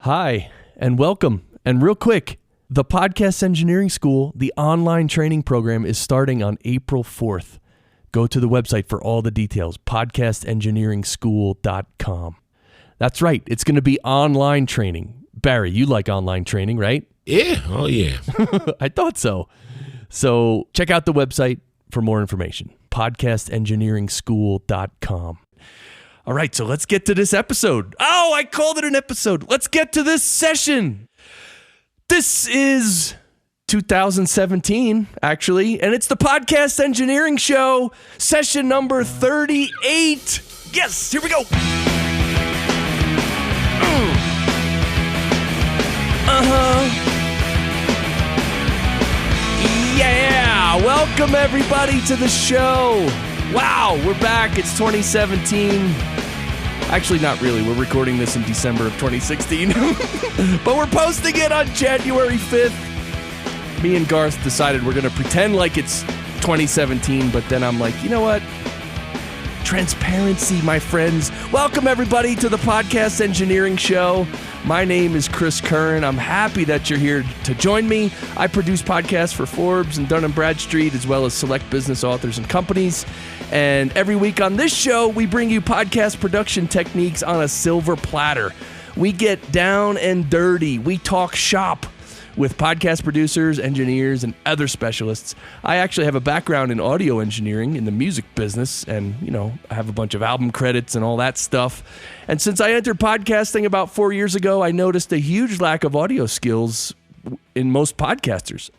Hi, and welcome. And real quick, the Podcast Engineering School, the online training program, is starting on April 4th. Go to the website for all the details, podcastengineeringschool.com. That's right, it's going to be online training. Barry, you like online training, right? Yeah, oh yeah. I thought so. So check out the website for more information, podcastengineeringschool.com. All right, so let's get to this episode. Oh, I called it an episode. Let's get to this session. This is 2017, actually, and it's the Podcast Engineering Show, session number 38. Yes, here we go. Yeah, welcome everybody to the show. Wow, we're back. It's 2017. Actually, not really. We're recording this in December of 2016. But we're posting it on January 5th. Me and Garth decided we're going to pretend like it's 2017, but then I'm like, you know what? Transparency, my friends. Welcome, everybody, to the Podcast Engineering Show. My name is Chris Curran. I'm happy that you're here to join me. I produce podcasts for Forbes and Dun & Bradstreet, as well as select business authors and companies. And every week on this show, we bring you podcast production techniques on a silver platter. We get down and dirty. We talk shop with podcast producers, engineers, and other specialists. I actually have a background in audio engineering in the music business, and, you know, I have a bunch of album credits and all that stuff. And since I entered podcasting about 4 years ago, I noticed a huge lack of audio skills in most podcasters.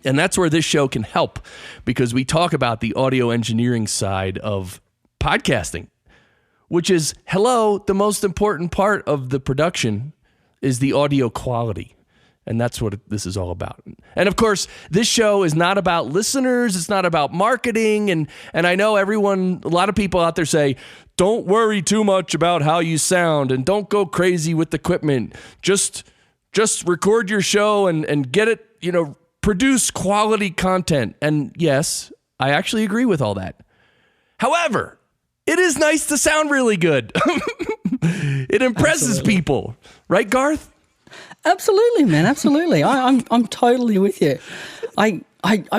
And that's where this show can help, because we talk about the audio engineering side of podcasting, which is, the most important part of the production is the audio quality. And that's what this is all about. And of course, this show is not about listeners. It's not about marketing. And I know a lot of people out there say, don't worry too much about how you sound and don't go crazy with equipment. Just record your show and get it, produce quality content. And yes, I actually agree with all that. However, it is nice to sound really good. It impresses people. Right, Garth? Absolutely, man. Absolutely. I'm totally with you. I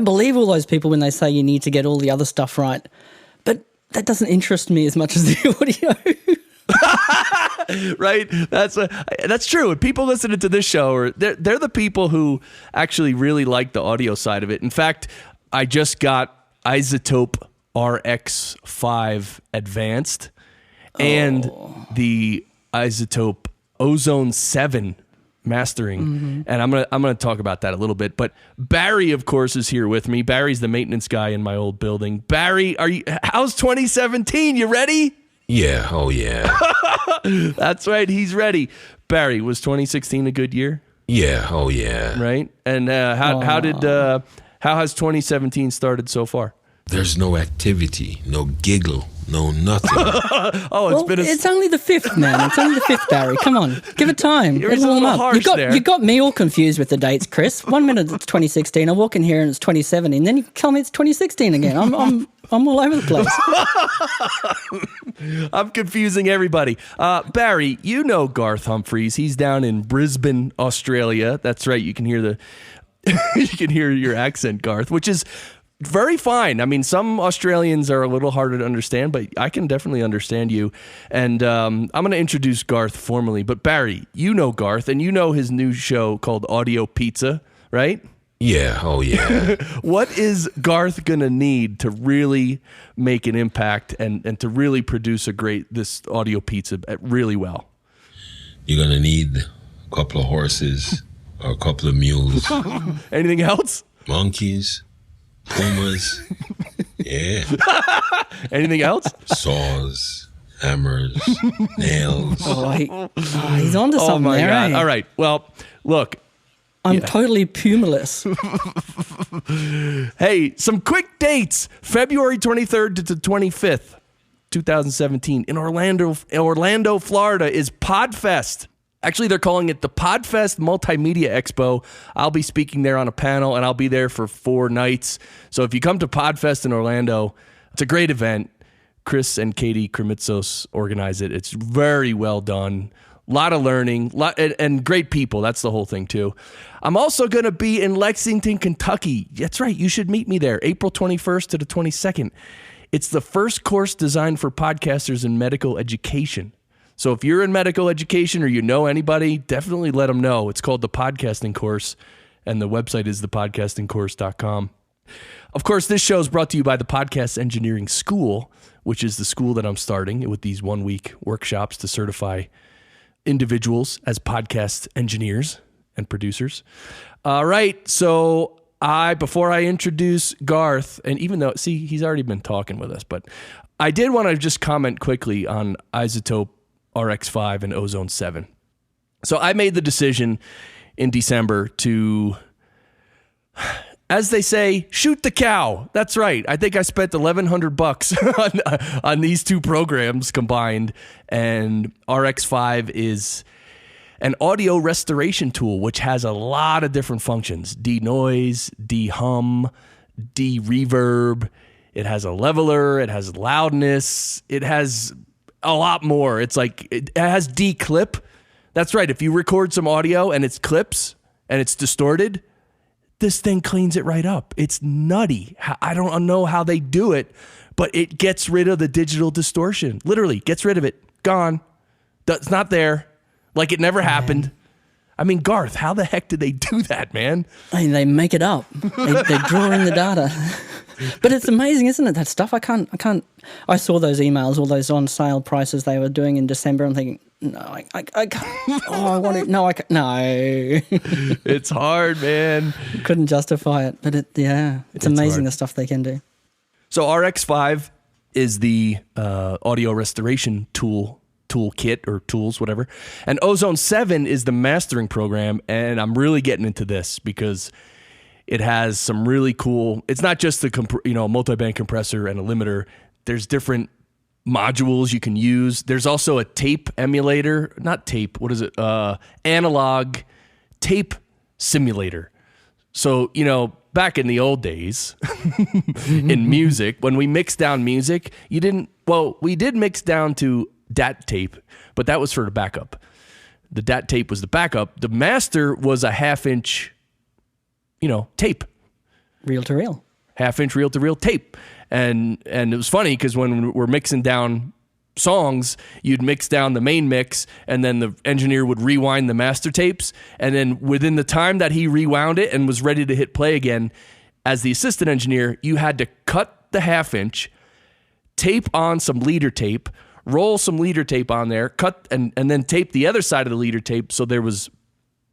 believe all those people when they say you need to get all the other stuff right, but that doesn't interest me as much as the audio. Right? That's true. And people listening to this show, they're the people who actually really like the audio side of it. In fact, I just got iZotope RX5 Advanced and the iZotope Ozone 7 mastering, and I'm gonna talk about that a little bit. But Barry, of course, is here with me. Barry's the maintenance guy in my old building. Barry, how's 2017? You ready? Yeah, oh yeah. That's right, he's ready. Barry, was 2016 a good year? Yeah, oh yeah. Right? And how has 2017 started so far? There's no activity, no giggle, no nothing. It's only the 5th, man. It's only the 5th, Barry. Come on, give it time. You're a little harsh there. You got me all confused with the dates, Chris. 1 minute it's 2016. I walk in here and it's 2017. Then you tell me it's 2016 again. I'm all over the place. I'm confusing everybody. Barry, you know Garth Humphreys. He's down in Brisbane, Australia. That's right. You can hear you can hear your accent, Garth, which is very fine. I mean, some Australians are a little harder to understand, but I can definitely understand you. And I'm going to introduce Garth formally. But Barry, you know Garth, and you know his new show called Audio Pizza, right? Yeah, oh yeah. What is Garth going to need to really make an impact and to really produce this Audio Pizza really well? You're going to need a couple of horses or a couple of mules. Anything else? Monkeys. Pumas, yeah. Anything else? Saws, hammers, nails. He's onto something my there. God. Eh? All right. Well, look. I'm totally pumaless. Hey, some quick dates. February 23rd to the 25th, 2017 in Orlando, Florida is PodFest. Actually, they're calling it the PodFest Multimedia Expo. I'll be speaking there on a panel, and I'll be there for 4 nights. So if you come to PodFest in Orlando, it's a great event. Chris and Katie Kremitzos organize it. It's very well done. A lot of learning, and great people. That's the whole thing, too. I'm also going to be in Lexington, Kentucky. That's right. You should meet me there, April 21st to the 22nd. It's the first course designed for podcasters in medical education. So if you're in medical education or you know anybody, definitely let them know. It's called the Podcasting Course, and the website is thepodcastingcourse.com. Of course, this show is brought to you by the Podcast Engineering School, which is the school that I'm starting with these 1-week workshops to certify individuals as podcast engineers and producers. All right, so before I introduce Garth, and even though, see, he's already been talking with us, but I did want to just comment quickly on iZotope RX5 and Ozone 7. So I made the decision in December to, as they say, shoot the cow. That's right. I think I spent $1,100 on these two programs combined, and RX5 is an audio restoration tool, which has a lot of different functions: de-noise, de-hum, de-reverb. It has a leveler. It has loudness. It has a lot more. It's like, it has de-clip. That's right. If you record some audio and it's clips and it's distorted, this thing cleans it right up. It's nutty. I don't know how they do it, but it gets rid of the digital distortion. Literally gets rid of it. Gone. It's not there. Like it never happened. I mean, Garth, how the heck did they do that, man? I mean, they make it up. They draw in the data. But it's amazing, isn't it? That stuff. I saw those emails, all those on sale prices they were doing in December. I'm thinking, no, I can't. Oh, I want it. No, I can't. No. It's hard, man. Couldn't justify it. But it's amazing hard. The stuff they can do. So RX5 is the audio restoration toolkit or tools, whatever. And Ozone 7 is the mastering program. And I'm really getting into this because it has some really cool, it's not just the multi-band compressor and a limiter. There's different modules you can use. There's also a tape emulator, not tape, what is it? Analog tape simulator. So, back in the old days in music, when we mixed down music, we did mix down to DAT tape, but that was for the backup. The DAT tape was the backup. The master was a half-inch, tape. Reel-to-reel. Half-inch reel-to-reel tape. And it was funny because when we're mixing down songs, you'd mix down the main mix, and then the engineer would rewind the master tapes, and then within the time that he rewound it and was ready to hit play again, as the assistant engineer, you had to cut the half-inch, tape on some leader tape, roll some leader tape on there, cut and then tape the other side of the leader tape so there was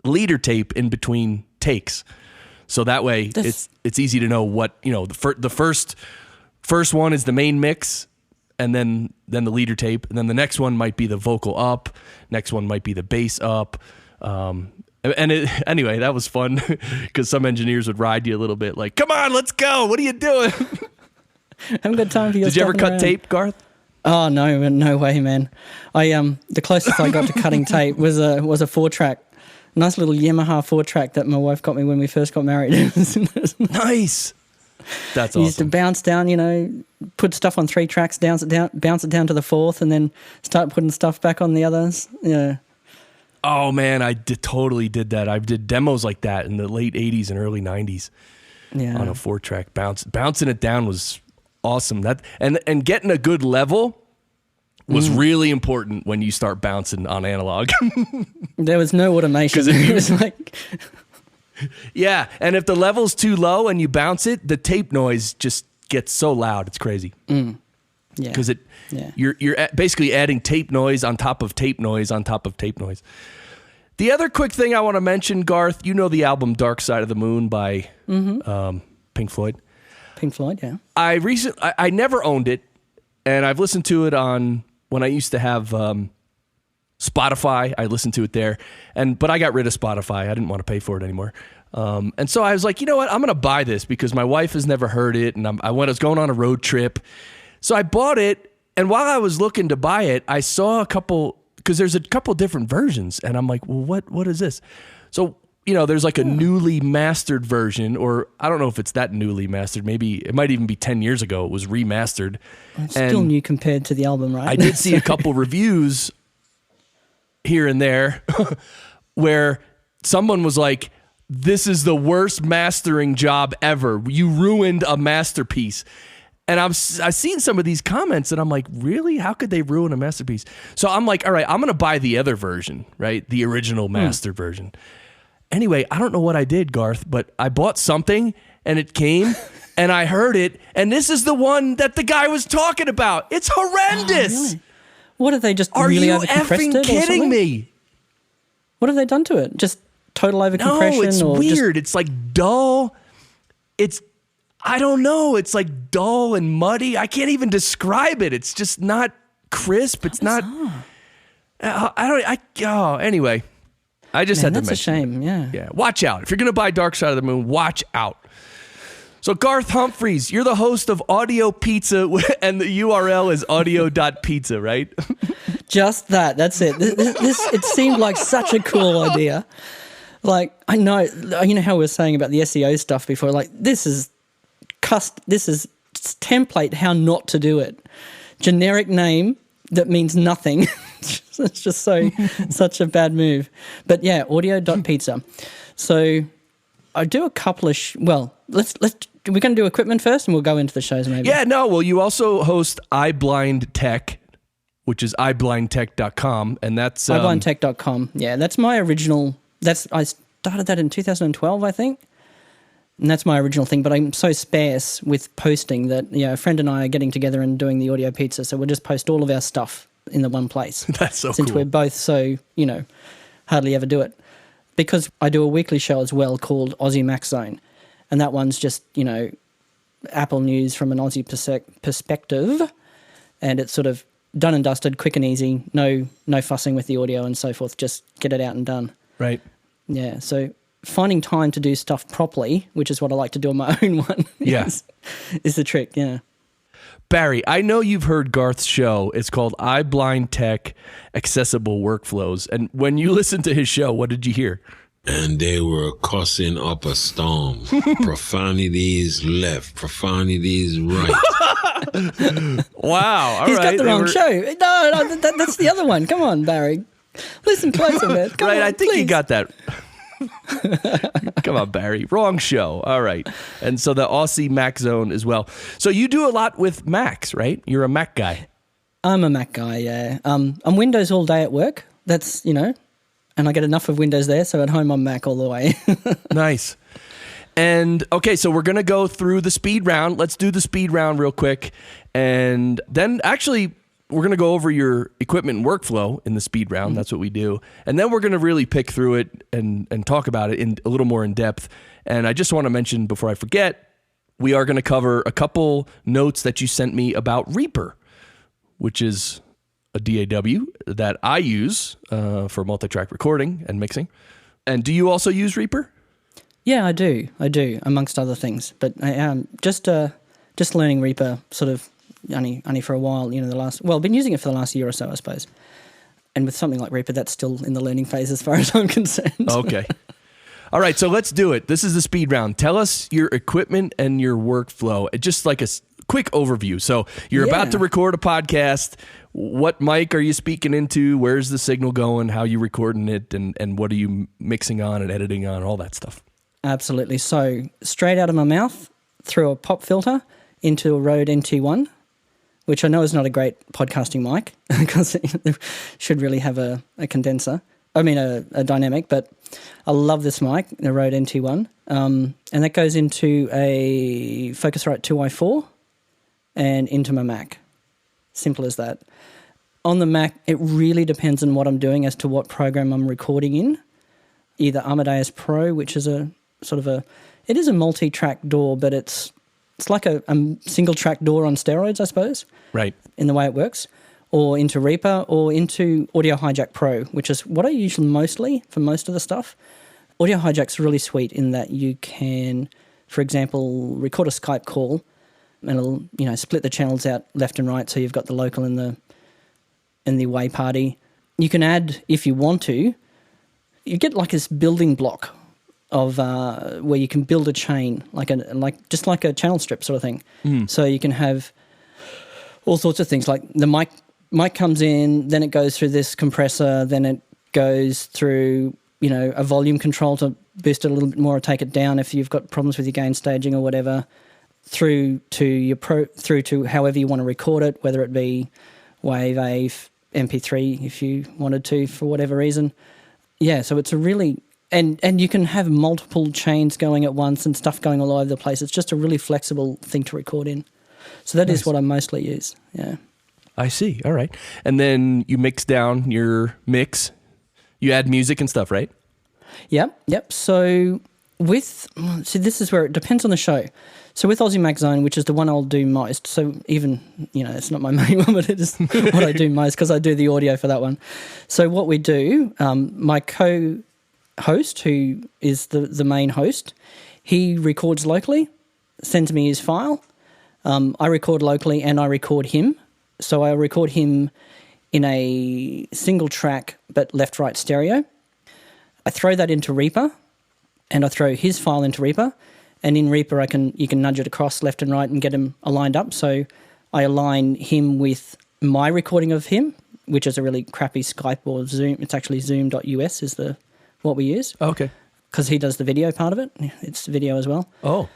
leader tape in between takes. So that way it's easy to know what, the first one is the main mix, and then the leader tape, and then the next one might be the vocal up, next one might be the bass up. Anyway, that was fun because some engineers would ride you a little bit like, come on, let's go. What are you doing? Haven't got time for your Did you ever cut tape, Garth? Oh, no way, man. The closest I got to cutting tape was a 4-track, nice little Yamaha 4-track that my wife got me when we first got married. Nice. That's awesome. Used to bounce down, put stuff on 3 tracks, bounce it down to the 4th, and then start putting stuff back on the others. Yeah. Oh man, I totally did that. I did demos like that in the late 80s and early 90s. Yeah. On a 4-track bouncing it down was awesome. That and getting a good level was really important when you start bouncing on analog. There was no automation. It was like, yeah, and if the level's too low and you bounce it, the tape noise just gets so loud. It's crazy. Yeah, because you're basically adding tape noise on top of tape noise on top of tape noise. The other quick thing I want to mention, Garth, you know the album Dark Side of the Moon by Pink Floyd. Pink Floyd, yeah. I never owned it, and I've listened to it on when I used to have Spotify. I listened to it there, but I got rid of Spotify. I didn't want to pay for it anymore. And so I was like, you know what? I'm going to buy this because my wife has never heard it, and I was going on a road trip. So I bought it, and while I was looking to buy it, I saw a couple, because there's a couple different versions, and I'm like, well, what is this? So, there's like a newly mastered version, or I don't know if it's that newly mastered. Maybe it might even be 10 years ago it was remastered. It's still new compared to the album, right? I did see a couple reviews here and there where someone was like, this is the worst mastering job ever. You ruined a masterpiece. And I've seen some of these comments and I'm like, really? How could they ruin a masterpiece? So I'm like, all right, I'm going to buy the other version, right? The original master version. Anyway, I don't know what I did, Garth, but I bought something and it came and I heard it. And this is the one that the guy was talking about. It's horrendous. Oh, really? What have they just Are really you overcompressed effing it kidding me? What have they done to it? Just total overcompression? No, it's or weird. It's like dull. I don't know. It's like dull and muddy. I can't even describe it. It's just not crisp. It's not. Anyway, I just had to mention. That's a shame. Yeah. Yeah. Watch out. If you're going to buy Dark Side of the Moon, watch out. So Garth Humphreys, you're the host of Audio Pizza, and the URL is audio.pizza, right? Just that. That's it. It seemed like such a cool idea. Like, I know, you know how we were saying about the SEO stuff before, like this is template how not to do it. Generic name that means nothing. It's just such a bad move. But yeah, audio.pizza. So I do a couple of, we're going to do equipment first and we'll go into the shows maybe. Yeah, no, well, you also host iBlindTech, which is iBlindTech.com, and that's... iBlindTech.com, yeah, that's my original... I started that in 2012, I think. And that's my original thing, but I'm so sparse with posting that a friend and I are getting together and doing the audio pizza, so we'll just post all of our stuff in the one place. That's so Since cool. we're both so, hardly ever do it. Because I do a weekly show as well called Aussie Mac Zone, and that one's just, Apple news from an Aussie perspective, and it's sort of done and dusted, quick and easy, no fussing with the audio and so forth, just get it out and done. Right. Yeah, so finding time to do stuff properly, which is what I like to do on my own one, is the trick, yeah. Barry, I know you've heard Garth's show. It's called iBlindTech Accessible Workflows. And when you listened to his show, what did you hear? And they were cussing up a storm. Profanities left, profanities right. Wow, all He's right. got the wrong show. No, that's the other one. Come on, Barry. Listen closer, man. Come on, I think please. you got that. Come on, Barry. Wrong show. All right. And so the Aussie Mac Zone as well. So you do a lot with Macs, right? You're a Mac guy. I'm a Mac guy, yeah. I'm Windows all day at work. That's, and I get enough of Windows there, so at home I'm Mac all the way. Nice. And, okay, so we're going to go through the speed round. Let's do the speed round real quick. And then actually... we're going to go over your equipment and workflow in the speed round. That's what we do. And then we're going to really pick through it and talk about it in a little more in depth. And I just want to mention before I forget, we are going to cover a couple notes that you sent me about Reaper, which is a DAW that I use for multi-track recording and mixing. And do you also use Reaper? Yeah, I do, amongst other things. But I am just learning Reaper sort of only for a while, I've been using it for the last year or so, I suppose. And with something like Reaper, that's still in the learning phase as far as I'm concerned. Okay. All right, so let's do it. This is the speed round. Tell us your equipment and your workflow. Just like a quick overview. So you're about to record a podcast. What mic are you speaking into? Where's the signal going? How are you recording it? And what are you mixing on and editing on? All that stuff. Absolutely. So straight out of my mouth, through a pop filter into a Rode NT1, which I know is not a great podcasting mic because it should really have a condenser. I mean, a dynamic, but I love this mic, the Rode NT1. And that goes into a Focusrite 2i4 and into my Mac. Simple as that. On the Mac, it really depends on what I'm doing as to what program I'm recording in. Either Amadeus Pro, which is it is a multi-track DAW, but it's like a single-track DAW on steroids, I suppose. Right. In the way it works. Or into Reaper, or into Audio Hijack Pro, which is what I use mostly for most of the stuff. Audio Hijack's really sweet in that you can, for example, record a Skype call and it'll, split the channels out left and right, so you've got the local and the away party. You can add, if you want to, you get like this building block of where you can build a chain, just like a channel strip sort of thing. So you can have all sorts of things, like the mic comes in, then it goes through this compressor, then it goes through, a volume control to boost it a little bit more or take it down if you've got problems with your gain staging or whatever, through to however you want to record it, whether it be WAV, AV, MP3 if you wanted to for whatever reason. Yeah, so it's a really... And you can have multiple chains going at once and stuff going all over the place. It's just a really flexible thing to record in. So that is what I mostly use, yeah. I see, all right. And then you mix down your mix. You add music and stuff, right? Yep. So this is where it depends on the show. So with Aussie Mac Zone, which is the one I'll do most, so even, it's not my main one, but it is what I do most because I do the audio for that one. So what we do, my co-host, who is the main host, he records locally, sends me his file. I record locally and I record him. So I record him in a single track but left-right stereo. I throw that into Reaper and I throw his file into Reaper. And in Reaper you can nudge it across left and right and get them aligned up. So I align him with my recording of him, which is a really crappy Skype or Zoom. It's actually zoom.us is what we use. Oh, okay. Because he does the video part of it. It's video as well. Oh.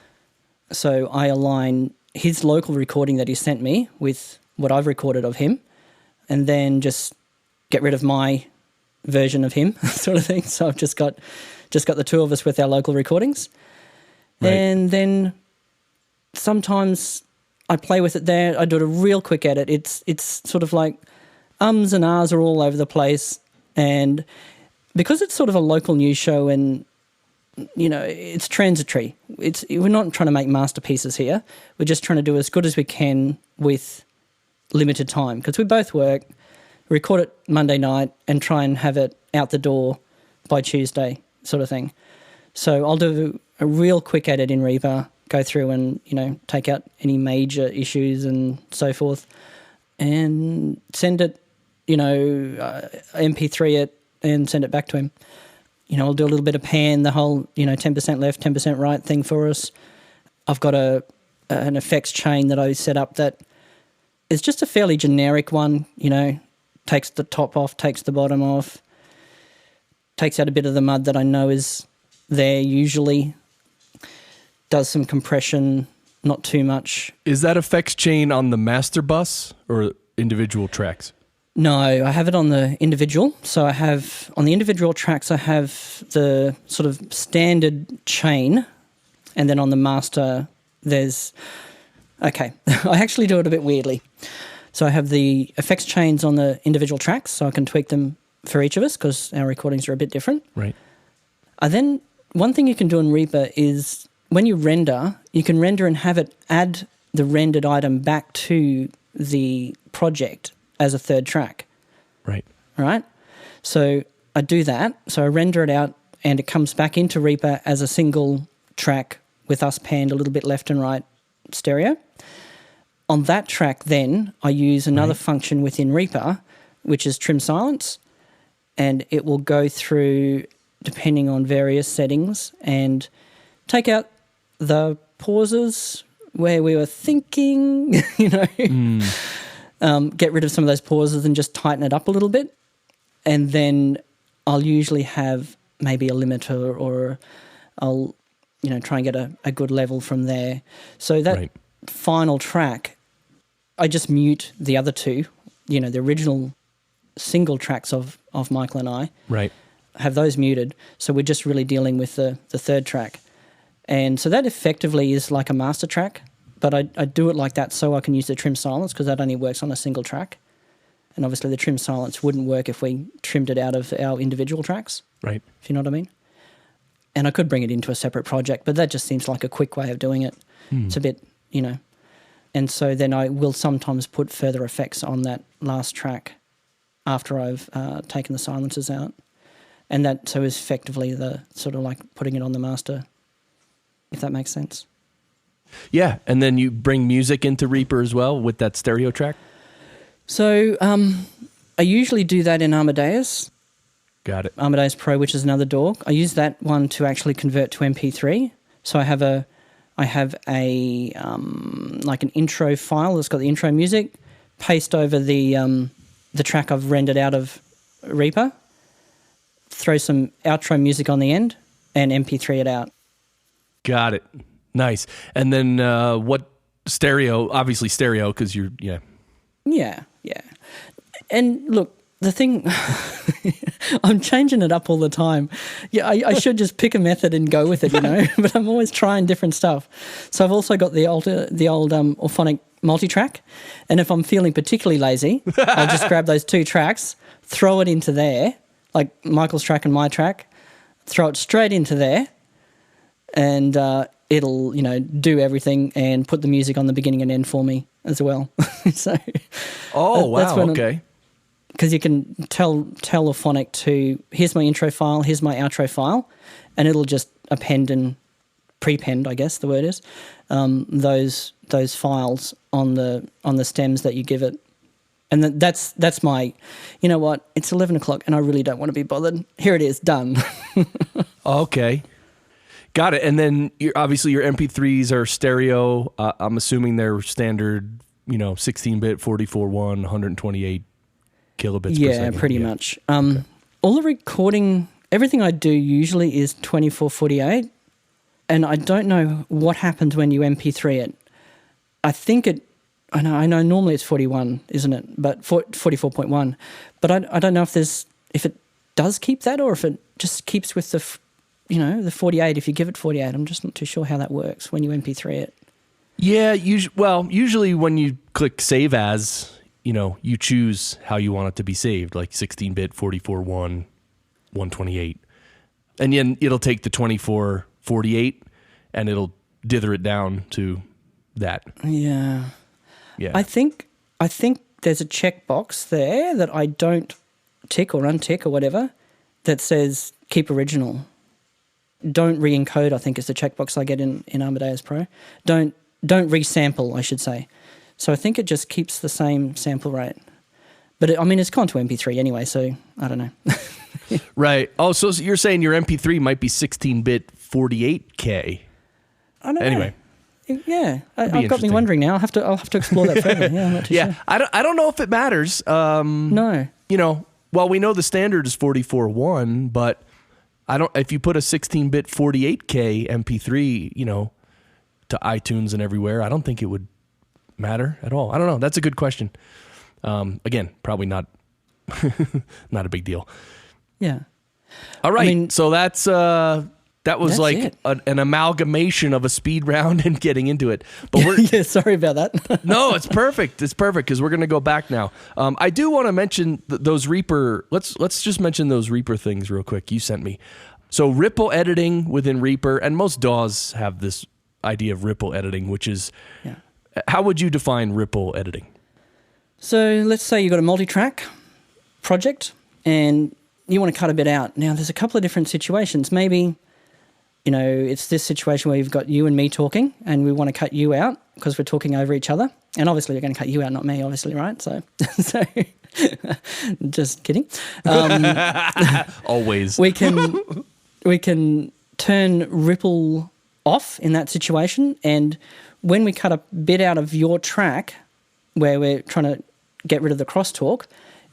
So I align his local recording that he sent me with what I've recorded of him and then just get rid of my version of him sort of thing. So I've just got the two of us with our local recordings. Right. And then sometimes I play with it there. I do a real quick edit. It's sort of like ums and ahs are all over the place. And because it's sort of a local news show and, it's transitory. We're not trying to make masterpieces here. We're just trying to do as good as we can with limited time because we both work, record it Monday night and try and have it out the door by Tuesday sort of thing. So I'll do a real quick edit in Reaper, go through and, take out any major issues and so forth and send it, MP3 it and send it back to him. I'll do a little bit of pan, the whole, 10% left, 10% right thing for us. I've got an effects chain that I set up that is just a fairly generic one, takes the top off, takes the bottom off, takes out a bit of the mud that I know is there usually, does some compression, not too much. Is that effects chain on the master bus or individual tracks? No, I have it on the individual. So I have, on the individual tracks, I have the sort of standard chain, and then on the master, there's... Okay, I actually do it a bit weirdly. So I have the effects chains on the individual tracks, so I can tweak them for each of us because our recordings are a bit different. Right. Then one thing you can do in Reaper is when you render, you can render and have it add the rendered item back to the project as a third track. Right. Right? So I do that. So I render it out and it comes back into Reaper as a single track with us panned a little bit left and right stereo. On that track then I use another function within Reaper, which is trim silence, and it will go through, depending on various settings, and take out the pauses where we were thinking, get rid of some of those pauses and just tighten it up a little bit. And then I'll usually have maybe a limiter or I'll, try and get a good level from there. So that final track, I just mute the other two, the original single tracks of Michael and I. Right. Have those muted. So we're just really dealing with the third track. And so that effectively is like a master track, but I do it like that so I can use the trim silence because that only works on a single track. And obviously the trim silence wouldn't work if we trimmed it out of our individual tracks. Right. If you know what I mean. And I could bring it into a separate project, but that just seems like a quick way of doing it. It's a bit, And so then I will sometimes put further effects on that last track after I've taken the silencers out. And that so is effectively the sort of like putting it on the master, if that makes sense. Yeah, and then you bring music into Reaper as well with that stereo track? So I usually do that in Amadeus. Got it. Amadeus Pro, which is another DAW. I use that one to actually convert to MP3. So I have a like an intro file that's got the intro music, paste over the track I've rendered out of Reaper, throw some outro music on the end and MP3 it out. Got it. Nice. And then what stereo? Obviously stereo because you're, yeah. Yeah. And look, the thing, I'm changing it up all the time. Yeah, I should just pick a method and go with it, but I'm always trying different stuff. So I've also got the old Auphonic multi-track, and if I'm feeling particularly lazy, I'll just grab those 2 tracks, throw it into there, like Michael's track and my track, throw it straight into there, and it'll, do everything and put the music on the beginning and end for me as well. So, wow, okay. Because you can tell Auphonic to, here's my intro file, here's my outro file, and it'll just append and prepend, I guess the word is, those files on the stems that you give it. And that's my, you know what, it's 11 o'clock and I really don't want to be bothered. Here it is, done. Okay. Got it. And then obviously your MP3s are stereo. I'm assuming they're standard, 16-bit, 44.1, 128 kilobits per second. Yeah, pretty much. All the recording, everything I do usually is 24/48, and I don't know what happens when you MP3 it. I know normally it's 41, isn't it? But 44.1. But I don't know if it does keep that or if it just keeps with the 48 if you give it 48. I'm just not too sure how that works when you MP3 it. Yeah, usually when you click save as, you choose how you want it to be saved, like 16-bit, 44.1, 128. And then it'll take the 24/48 and it'll dither it down to that. Yeah. Yeah. I think there's a checkbox there that I don't tick or untick or whatever that says keep original. Don't re-encode, I think is the checkbox I get in Amadeus Pro. Don't resample, I should say. So I think it just keeps the same sample rate. But it's gone to MP3 anyway, so I don't know. Right. Oh, so you're saying your MP3 might be 16-bit 48K. I don't know. Anyway. Yeah, I've got me wondering now. I'll have to explore that further. Yeah, I'm not too sure. I don't know if it matters. No. Well, we know the standard is 44.1, but if you put a 16-bit 48K MP3, to iTunes and everywhere, I don't think it would matter at all. I don't know. That's a good question. Again, probably not not a big deal. Yeah. All right. So that was like an amalgamation of a speed round and getting into it. But we're yeah, sorry about that. No, it's perfect. It's perfect because we're going to go back now. I do want to mention those Reaper. Let's just mention those Reaper things real quick. You sent me. So ripple editing within Reaper, and most DAWs have this idea of ripple editing, which is how would you define ripple editing? So let's say you've got a multi-track project and you want to cut a bit out. Now, there's a couple of different situations. Maybe, it's this situation where you've got you and me talking and we want to cut you out because we're talking over each other. And obviously, you're going to cut you out, not me, obviously, right? So just kidding. Always. We can turn ripple off in that situation, and when we cut a bit out of your track where we're trying to get rid of the crosstalk,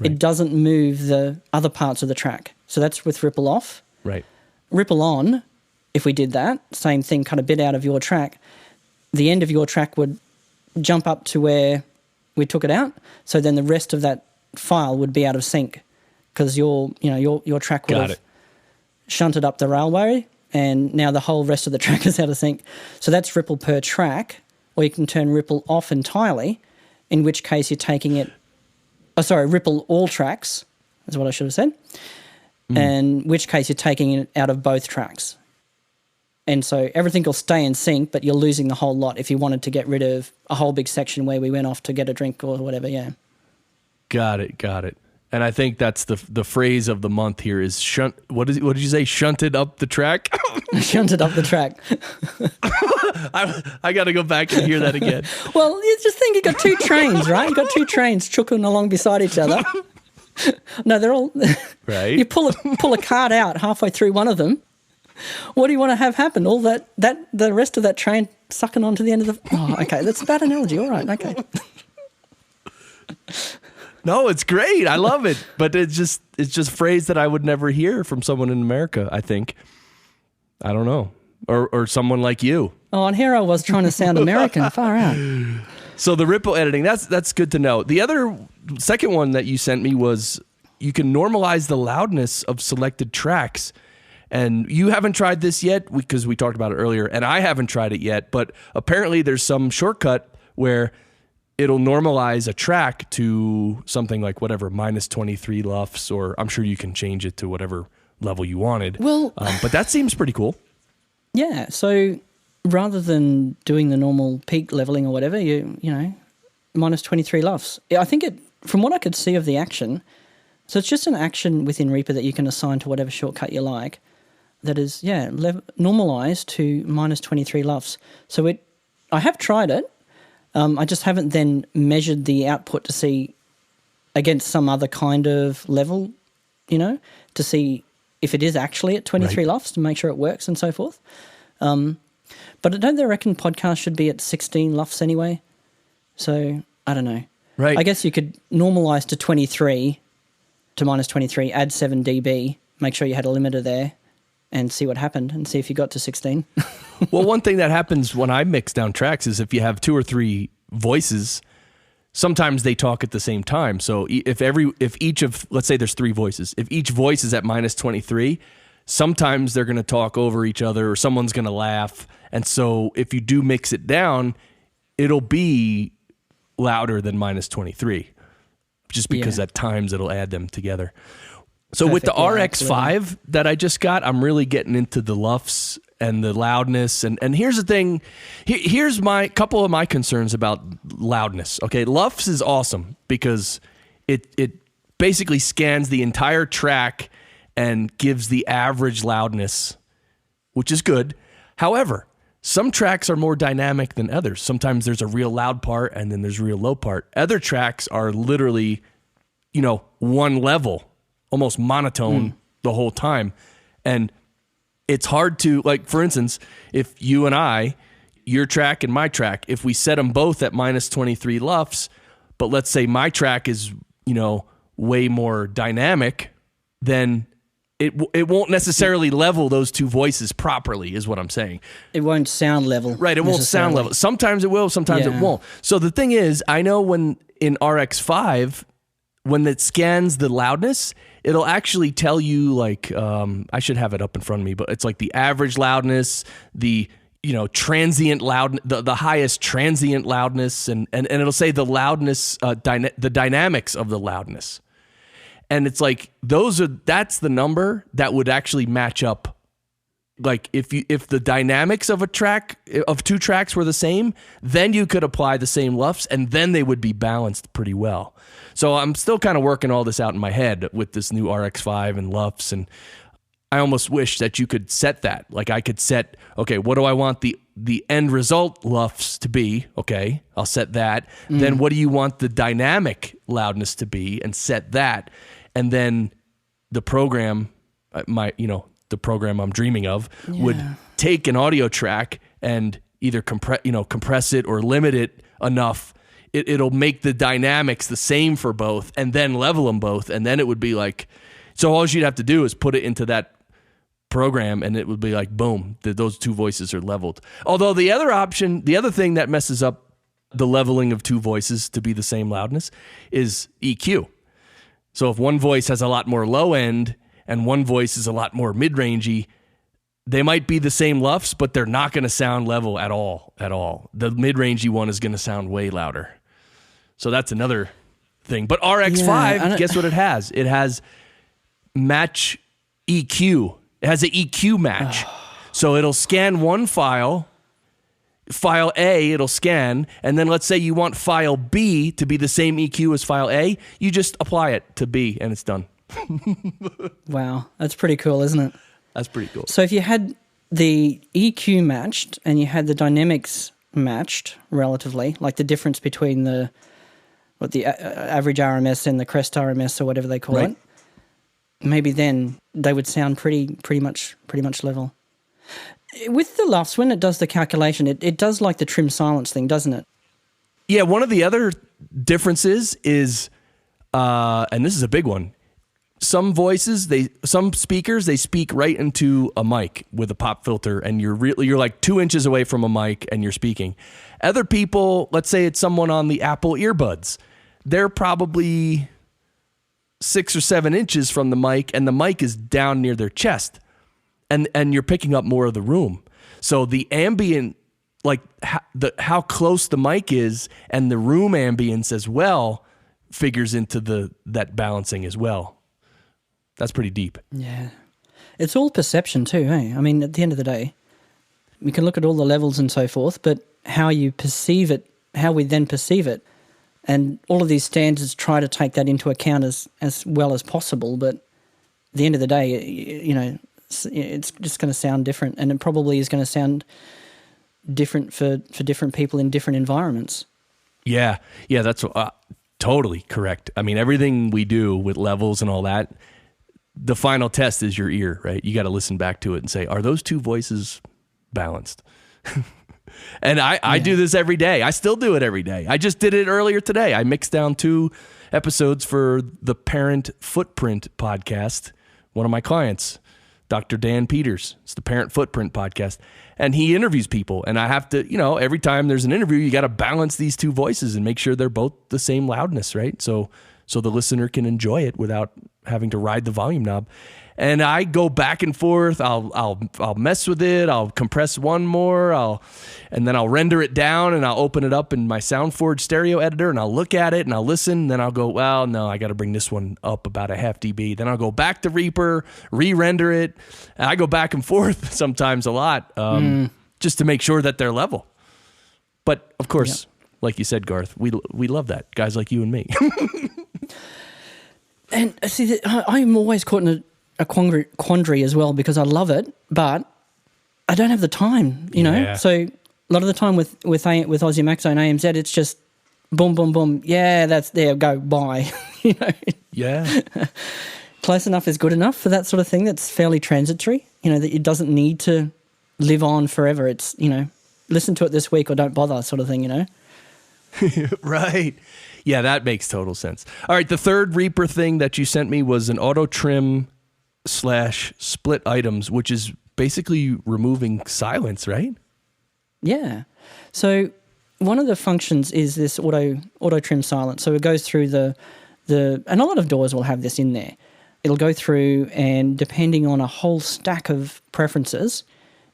it doesn't move the other parts of the track. So that's with ripple off. Right. Ripple on, if we did that, same thing, cut a bit out of your track, the end of your track would jump up to where we took it out, so then the rest of that file would be out of sync because your track would have shunted up the railway, and now the whole rest of the track is out of sync. So that's ripple per track, or you can turn ripple off entirely, in which case you're taking it... ripple all tracks, is what I should have said, in which case you're taking it out of both tracks. And so everything will stay in sync, but you're losing the whole lot if you wanted to get rid of a whole big section where we went off to get a drink or whatever, yeah. Got it. And I think that's the phrase of the month here is shunt. What did you say? Shunted up the track? Shunted up the track. I got to go back and hear that again. Well, you just think you got two trains, right? You got two trains chucking along beside each other. No, they're all right. You pull a cart out halfway through one of them. What do you want to have happen? All that the rest of that train sucking onto the end of the. Oh, okay, that's a bad analogy. All right, okay. No, it's great. I love it. But it's just a phrase that I would never hear from someone in America, I think. I don't know. Or someone like you. Oh, and here I was trying to sound American. Far out. So the ripple editing, that's good to know. The other second one that you sent me was you can normalize the loudness of selected tracks. And you haven't tried this yet because we talked about it earlier, and I haven't tried it yet, but apparently there's some shortcut where it'll normalize a track to something like whatever, minus 23 LUFS, or I'm sure you can change it to whatever level you wanted. Well, but that seems pretty cool. Yeah, so rather than doing the normal peak leveling or whatever, you know, minus 23 LUFS. I think from what I could see of the action, so it's just an action within Reaper that you can assign to whatever shortcut you like. That is, normalized to minus 23 LUFS. So I have tried it. I just haven't then measured the output to see against some other kind of level, you know, to see if it is actually at 23 LUFS to make sure it works and so forth. But don't they reckon podcasts should be at 16 LUFS anyway? So I don't know. Right. I guess you could normalize to 23 to minus 23, add 7 dB, make sure you had a limiter there, and see what happened and see if you got to 16. Well, one thing that happens when I mix down tracks is if you have 2 or 3 voices, sometimes they talk at the same time. So if each of, let's say there's 3 voices, if each voice is at minus 23, sometimes they're going to talk over each other or someone's going to laugh. And so if you do mix it down, it'll be louder than minus 23 just because at times it'll add them together. So with the RX5 that I just got, I'm really getting into the LUFS and the loudness. And here's the thing. Here's my couple of my concerns about loudness. Okay, LUFS is awesome because it basically scans the entire track and gives the average loudness, which is good. However, some tracks are more dynamic than others. Sometimes there's a real loud part and then there's a real low part. Other tracks are literally, one level, almost monotone the whole time. And it's hard to, like, for instance, if you and I, your track and my track, if we set them both at minus 23 LUFS, but let's say my track is, way more dynamic, then it won't necessarily level those 2 voices properly, is what I'm saying. It won't sound level. Right, it won't sound level. Sometimes it will, sometimes it won't. So the thing is, I know when in RX5, when it scans the loudness, it'll actually tell you, like, I should have it up in front of me, but it's like the average loudness, the transient loud, the highest transient loudness, and it'll say the loudness, the dynamics of the loudness. And it's like that's the number that would actually match up. Like if the dynamics of of 2 tracks were the same, then you could apply the same LUFS and then they would be balanced pretty well. So I'm still kind of working all this out in my head with this new RX5 and LUFS, and I almost wish that you could set that. Like I could set, okay, what do I want the end result LUFS to be? Okay, I'll set that. Then what do you want the dynamic loudness to be, and set that. And then the program, the program I'm dreaming of, would take an audio track and either compress it or limit it enough. It'll make the dynamics the same for both and then level them both. And then it would be like, so all you'd have to do is put it into that program and it would be like, boom, those 2 voices are leveled. Although the other thing that messes up the leveling of 2 voices to be the same loudness is EQ. So if one voice has a lot more low end and one voice is a lot more mid-rangey, they might be the same LUFS, but they're not going to sound level at all. The mid-rangey one is going to sound way louder. So that's another thing. But RX5, guess what it has? It has match EQ. It has an EQ match. So it'll scan one file A, it'll scan, and then let's say you want file B to be the same EQ as file A, you just apply it to B and it's done. Wow, that's pretty cool, isn't it? That's pretty cool. So if you had the EQ matched and you had the dynamics matched relatively, like the difference between the average RMS and the crest RMS or whatever they call it, maybe then they would sound pretty much level. With the LUFS, when it does the calculation, it does like the trim silence thing, doesn't it? Yeah, one of the other differences is and this is a big one. Some speakers, they speak right into a mic with a pop filter, and you're like 2 inches away from a mic and you're speaking. Other people, let's say it's someone on the Apple earbuds, they're probably 6 or 7 inches from the mic, and the mic is down near their chest, and you're picking up more of the room. So the ambient, like how close the mic is, and the room ambience as well, figures into that balancing as well. That's pretty deep. Yeah. It's all perception too, hey? I mean, at the end of the day, we can look at all the levels and so forth, but how you perceive it, how we then perceive it, and all of these standards try to take that into account as well as possible, but at the end of the day, you know, it's just going to sound different, and it probably is going to sound different for different people in different environments. Yeah, that's totally correct. I mean, everything we do with levels and all that, the final test is your ear, right? You got to listen back to it and say, are those two voices balanced? And I do this every day. I still do it every day. I just did it earlier today. I mixed down 2 episodes for the Parent Footprint podcast. One of my clients, Dr. Dan Peters. It's the Parent Footprint podcast. And he interviews people. And I have to, you know, every time there's an interview, you got to balance these 2 voices and make sure they're both the same loudness, right? So the listener can enjoy it without having to ride the volume knob. And I go back and forth. I'll mess with it. I'll compress one more. And then I'll render it down, and I'll open it up in my SoundForge stereo editor, and I'll look at it and I'll listen. And then I'll go, well, no, I got to bring this one up about a half dB. Then I'll go back to Reaper, re-render it. And I go back and forth sometimes a lot, just to make sure that they're level. But of course, like you said, Garth, we love that. Guys like you and me. And see, I'm always caught in a quandary as well, because I love it, but I don't have the time, you know? So a lot of the time with Aussie Mac Zone AMZ, it's just boom, boom, boom. Yeah, that's there, go, bye. You know? Yeah. Close enough is good enough for that sort of thing that's fairly transitory, you know, that it doesn't need to live on forever. It's, you know, listen to it this week or don't bother sort of thing, you know? Right. Yeah, that makes total sense. All right, the third Reaper thing that you sent me was an auto trim / split items, which is basically removing silence, right? Yeah. So one of the functions is this auto trim silence. So it goes through the and a lot of DAWs will have this in there. It'll go through and, depending on a whole stack of preferences,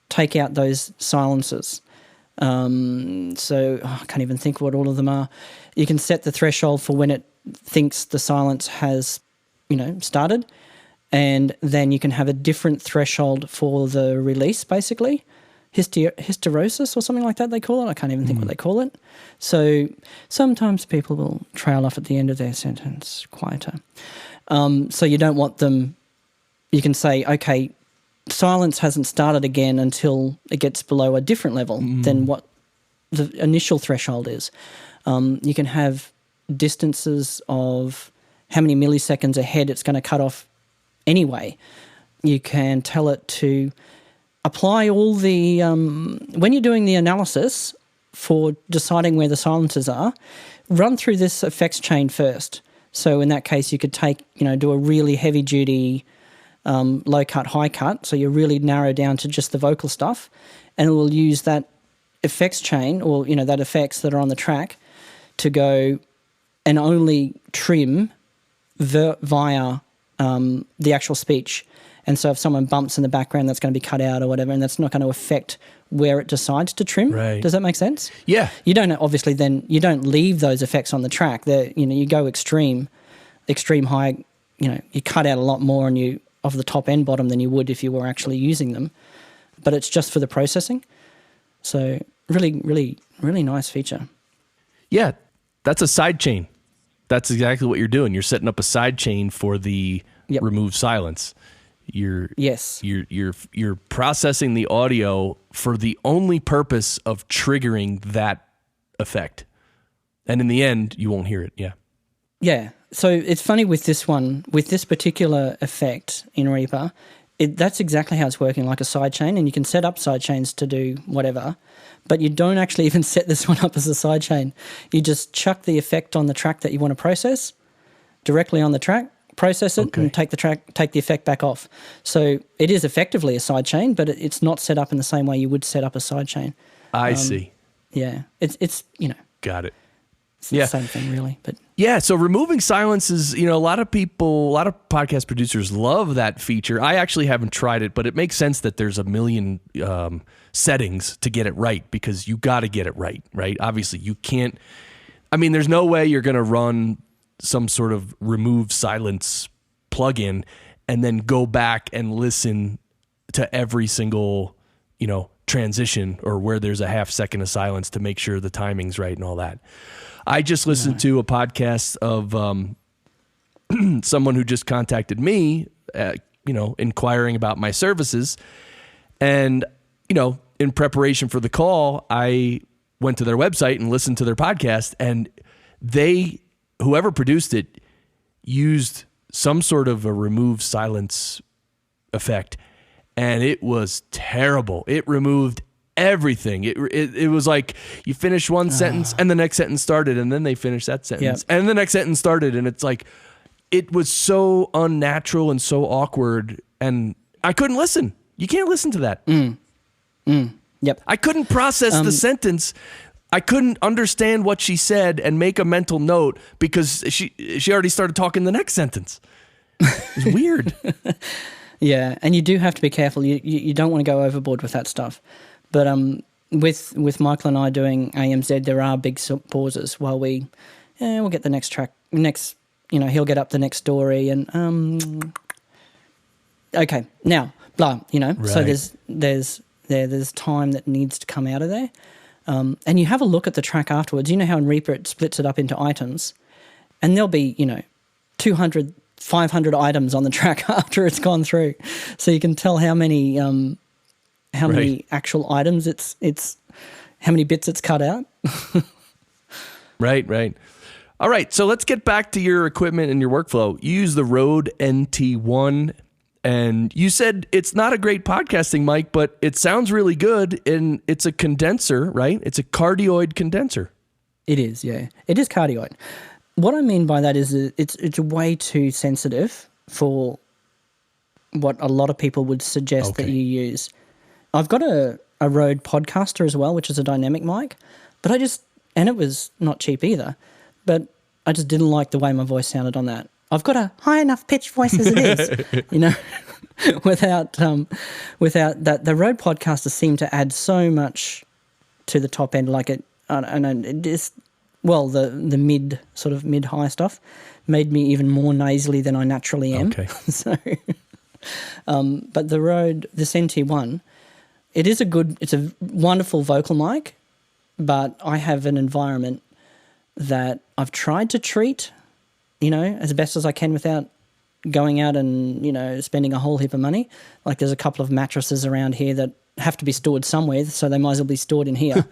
take out those silences. So I can't even think what all of them are. You can set the threshold for when it thinks the silence has, you know, started, and then you can have a different threshold for the release, basically. Hysteresis or something like that they call it. I can't even think what they call it. So sometimes people will trail off at the end of their sentence quieter. So you don't want them, you can say, okay, silence hasn't started again until it gets below a different level than what the initial threshold is. You can have distances of how many milliseconds ahead it's going to cut off anyway. You can tell it to apply all the when you're doing the analysis for deciding where the silences are, run through this effects chain first. So in that case, you could take, you know, do a really heavy duty low cut, high cut. So you really narrow down to just the vocal stuff, and it will use that effects chain, or, you know, that effects that are on the track, to go and only trim via the actual speech. And so if someone bumps in the background, that's going to be cut out or whatever, and that's not going to affect where it decides to trim. Right. Does that make sense? Yeah. You don't, obviously, then you don't leave those effects on the track. You know, you go extreme high, you know, you cut out a lot more of the top and bottom than you would if you were actually using them. But it's just for the processing. So really, really, really nice feature. Yeah, that's a side chain. That's exactly what you're doing. You're setting up a side chain for the remove silence. You're processing the audio for the only purpose of triggering that effect. And in the end, you won't hear it. Yeah. Yeah. So it's funny with this one, with this particular effect in Reaper, that's exactly how it's working, like a sidechain, and you can set up sidechains to do whatever, but you don't actually even set this one up as a sidechain. You just chuck the effect on the track that you want to process, directly on the track, process it, and take the effect back off. So it is effectively a sidechain, but it's not set up in the same way you would set up a sidechain. I see. Yeah, it's Got it. it's the same thing really. But yeah, so removing silence is, a lot of podcast producers love that feature. I actually haven't tried it, but it makes sense that there's a million settings to get it right, because you got to get it right? Obviously, you can't. There's no way you're going to run some sort of remove silence plugin and then go back and listen to every single, transition or where there's a half second of silence to make sure the timing's right and all that. I just listened to a podcast of someone who just contacted me, inquiring about my services. And, in preparation for the call, I went to their website and listened to their podcast, and whoever produced it used some sort of a remove silence effect, and it was terrible. It removed everything. It was like you finish one sentence and the next sentence started, and then they finished that sentence and the next sentence started, and it's like it was so unnatural and so awkward, and I couldn't listen. You can't listen to that. Yep. I couldn't process the sentence. I couldn't understand what she said and make a mental note because she already started talking the next sentence. It was weird. Yeah, and you do have to be careful. You don't want to go overboard with that stuff. But with Michael and I doing AMZ, there are big pauses while we'll get the next track. He'll get up the next story and okay, now blah. Right. So there's time that needs to come out of there. And you have a look at the track afterwards. You know how in Reaper it splits it up into items, and there'll be 200, 500 items on the track after it's gone through, so you can tell how many many actual items it's how many bits it's cut out. Right. All right, so let's get back to your equipment and your workflow. You use the Rode NT1. And you said it's not a great podcasting mic, but it sounds really good, and it's a condenser, right? It's a cardioid condenser. It is, yeah. It is cardioid. What I mean by that is it's way too sensitive for what a lot of people would suggest that you use. I've got a Rode Podcaster as well, which is a dynamic mic, but and it was not cheap either, but I just didn't like the way my voice sounded on that. I've got a high enough pitch voice as it is, without that. The Rode Podcaster seemed to add so much to the top end, like the mid-high stuff made me even more nasally than I naturally am. Okay. So, but the Rode, this NT1, it's a wonderful vocal mic, but I have an environment that I've tried to treat, as best as I can without going out and, spending a whole heap of money. Like there's a couple of mattresses around here that have to be stored somewhere, so they might as well be stored in here.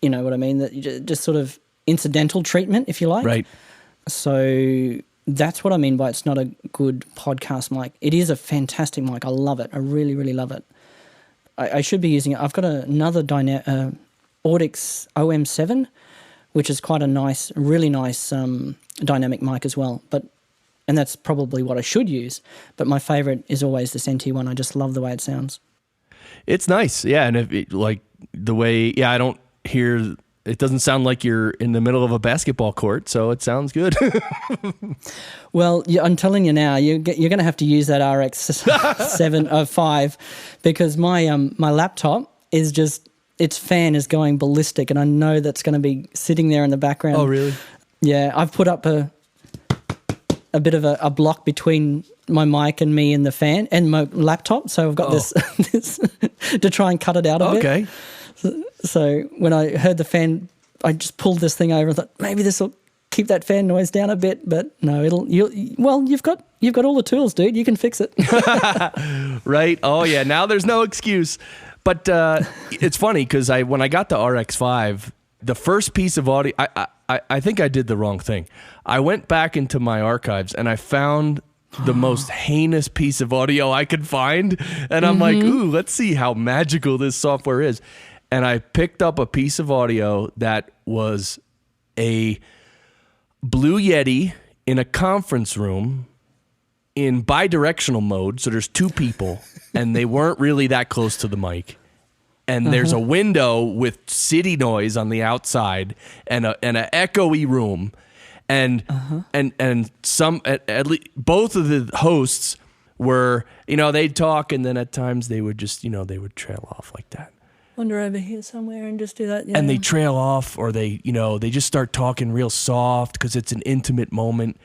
You know what I mean? That just sort of incidental treatment, if you like. Right. So that's what I mean by it's not a good podcast mic. It is a fantastic mic. I love it. I really, really love it. I should be using it. I've got another Audix OM7, which is quite a really nice dynamic mic as well. And that's probably what I should use. But my favorite is always this NT1. I just love the way it sounds. It's nice, yeah. And I don't hear. It doesn't sound like you're in the middle of a basketball court, so it sounds good. Well, I'm telling you now, you're going to have to use that RX 705 because my laptop is just. Its fan is going ballistic, and I know that's going to be sitting there in the background. Oh, really? Yeah, I've put up a bit of a block between my mic and me and the fan and my laptop, so I've got this to try and cut it out a bit. Okay. So when I heard the fan, I just pulled this thing over and thought maybe this will keep that fan noise down a bit, but no, you've got all the tools, dude. You can fix it. Right? Oh yeah. Now there's no excuse. But it's funny because when I got the RX5, the first piece of audio, I think I did the wrong thing. I went back into my archives and I found the most heinous piece of audio I could find. And I'm like, ooh, let's see how magical this software is. And I picked up a piece of audio that was a Blue Yeti in a conference room in bidirectional mode. So there's two people and they weren't really that close to the mic. And there's a window with city noise on the outside and an echoey room. And some at least both of the hosts were, they'd talk and then at times they would just, they would trail off like that. Wander over here somewhere and just do that. Yeah. And they trail off, or they just start talking real soft because it's an intimate moment.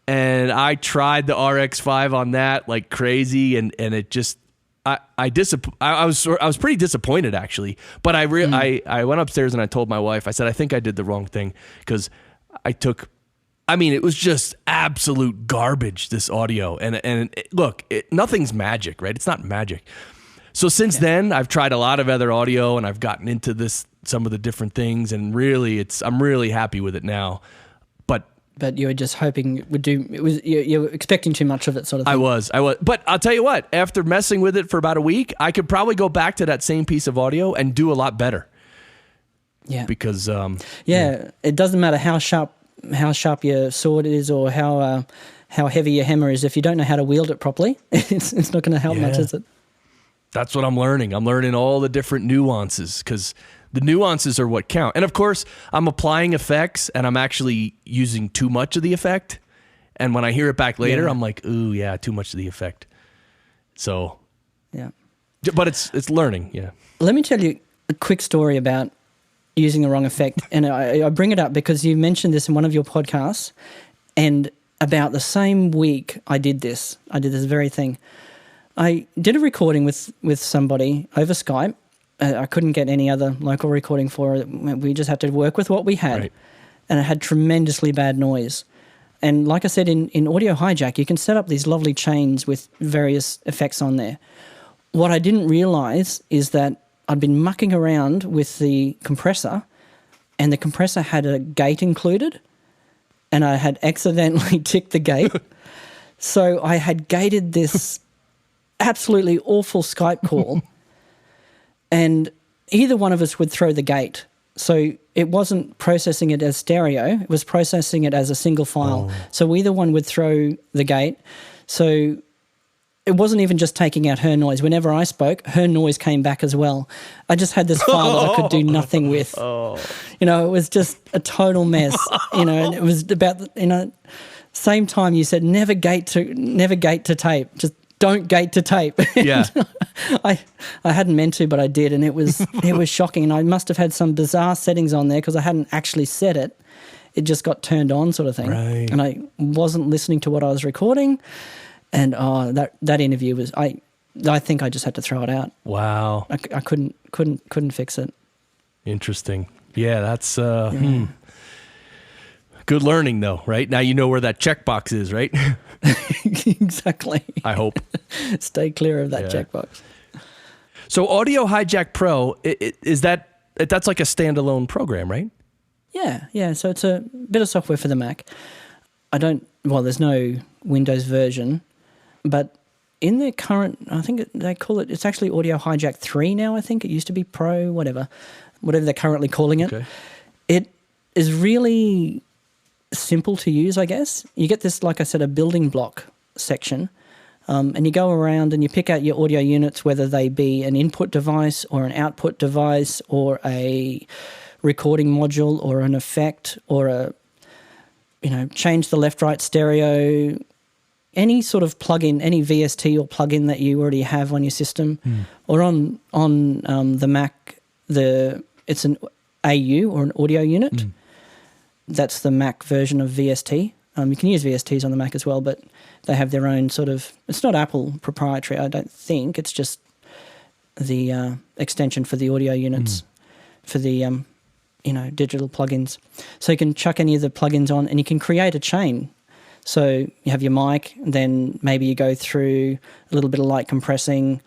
And I tried the RX5 on that like crazy, and it just I was pretty disappointed actually. But I went upstairs and I told my wife, I said, I think I did the wrong thing because it was just absolute garbage, this audio. And look, nothing's magic, right? It's not magic. So since then, I've tried a lot of other audio and I've gotten into some of the different things, and really I'm really happy with it now. But you were just hoping it would do. You were expecting too much of it, sort of thing. I was. But I'll tell you what. After messing with it for about a week, I could probably go back to that same piece of audio and do a lot better. Yeah. Because it doesn't matter how sharp your sword is or how heavy your hammer is. If you don't know how to wield it properly, it's not going to help much, is it? That's what I'm learning. I'm learning all the different nuances because the nuances are what count. And of course, I'm applying effects and I'm actually using too much of the effect. And when I hear it back later, I'm like, ooh, yeah, too much of the effect. So, yeah. But it's learning, yeah. Let me tell you a quick story about using the wrong effect. And I bring it up because you mentioned this in one of your podcasts. And about the same week I did this very thing. I did a recording with somebody over Skype. I couldn't get any other local recording for it. We just had to work with what we had. Right. And it had tremendously bad noise. And like I said, in Audio Hijack, you can set up these lovely chains with various effects on there. What I didn't realize is that I'd been mucking around with the compressor, and the compressor had a gate included, and I had accidentally ticked the gate. So I had gated this absolutely awful Skype call, and either one of us would throw the gate. So it wasn't processing it as stereo, it was processing it as a single file. So either one would throw the gate. So it wasn't even just taking out her noise. Whenever I spoke, her noise came back as well. I just had this file that I could do nothing with. It was just a total mess. And it was about, same time you said never gate to tape. Just don't gate to tape. Yeah. I hadn't meant to, but I did, and it was shocking. And I must have had some bizarre settings on there because I hadn't actually set it. It just got turned on, sort of thing. Right. And I wasn't listening to what I was recording. And that interview was I think I just had to throw it out. Wow. I couldn't fix it. Interesting. Yeah, that's good learning though, right? Now you know where that checkbox is, right? Exactly. I hope. Stay clear of that checkbox. So Audio Hijack Pro, that's like a standalone program, right? Yeah. So it's a bit of software for the Mac. There's no Windows version, but in their current, I think they call it's actually Audio Hijack 3 now, I think. It used to be Pro, whatever they're currently calling it. Okay. It is really simple to use, I guess. You get this, like I said, a building block section, and you go around and you pick out your audio units, whether they be an input device or an output device or a recording module or an effect or change the left-right stereo, any sort of plugin, any VST or plugin that you already have on your system, or on the Mac, it's an AU or an audio unit. That's the Mac version of VST. You can use VSTs on the Mac as well, but they have their own sort of. It's not Apple proprietary, I don't think. It's just the extension for the audio units for the digital plugins. So you can chuck any of the plugins on, and you can create a chain. So you have your mic, then maybe you go through a little bit of light compressing